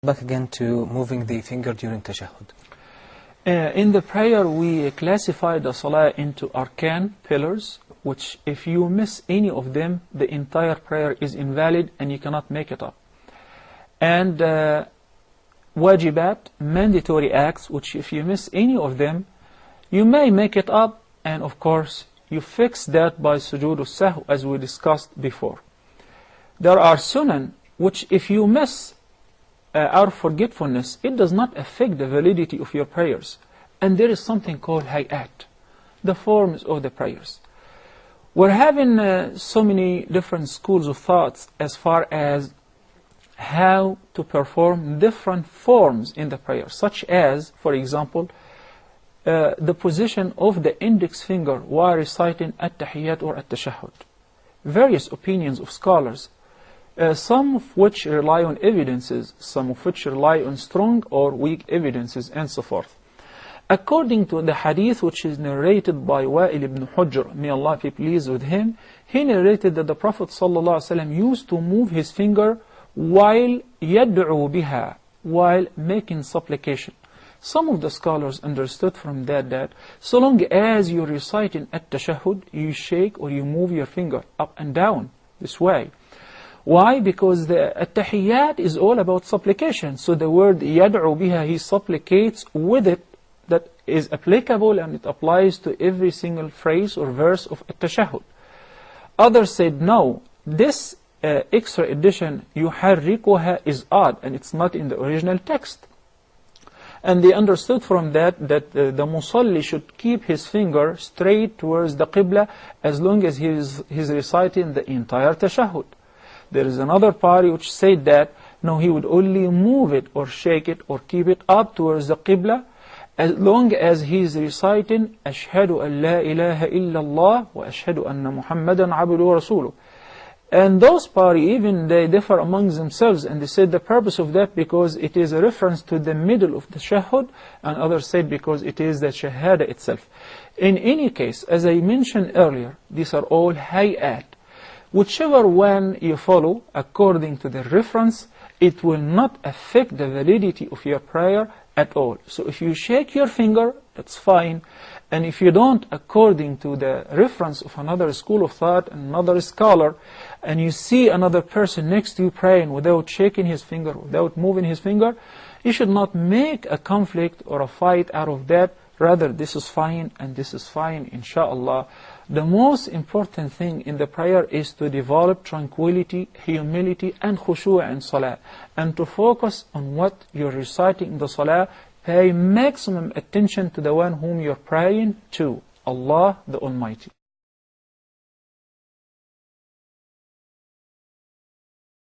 Back again to moving the finger during tashahud. In the prayer, we classify the salah into arkan, pillars, which if you miss any of them, the entire prayer is invalid and you cannot make it up. And wajibat, mandatory acts, which if you miss any of them, you may make it up, and of course, you fix that by sujood al-sahw, as we discussed before. There are sunan, which if you miss out of forgetfulness, it does not affect the validity of your prayers. And there is something called hayat, the forms of the prayers. We're having so many different schools of thoughts as far as how to perform different forms in the prayer, such as, for example, the position of the index finger while reciting at-tahiyyat or at-tashahud. Various opinions of scholars, some of which rely on evidences, some of which rely on strong or weak evidences, and so forth. According to the hadith which is narrated by Wa'il ibn Hujr, may Allah be pleased with him, he narrated that the Prophet ﷺ used to move his finger while yad'u biha, while making supplication. Some of the scholars understood from that so long as you're reciting at-tashahud, you shake or you move your finger up and down this way. Why? Because the at-tahiyyat is all about supplication. So the word yad'u biha, he supplicates with it, that is applicable and it applies to every single phrase or verse of at-tashahud. Others said, no, this extra addition, yuharrikuha, is odd and it's not in the original text. And they understood from that the musalli should keep his finger straight towards the qibla as long as he's reciting the entire tashahud. There is another party which said that, no, he would only move it or shake it or keep it up towards the qibla as long as he is reciting Ashhadu an la ilaha illallah wa ashhadu anna Muhammadan abduhu wa rasuluh. And those party, even they differ among themselves, and they said the purpose of that because it is a reference to the middle of the tashahhud, and others said because it is the shahada itself. In any case, as I mentioned earlier, these are all hayat. Whichever one you follow, according to the reference, it will not affect the validity of your prayer at all. So if you shake your finger, that's fine. And if you don't, according to the reference of another school of thought, another scholar, and you see another person next to you praying without shaking his finger, without moving his finger, you should not make a conflict or a fight out of that. Rather, this is fine and this is fine, inshallah. The most important thing in the prayer is to develop tranquility, humility, and khushu' in salah. And to focus on what you're reciting in the salah. Pay maximum attention to the one whom you're praying to, Allah the Almighty.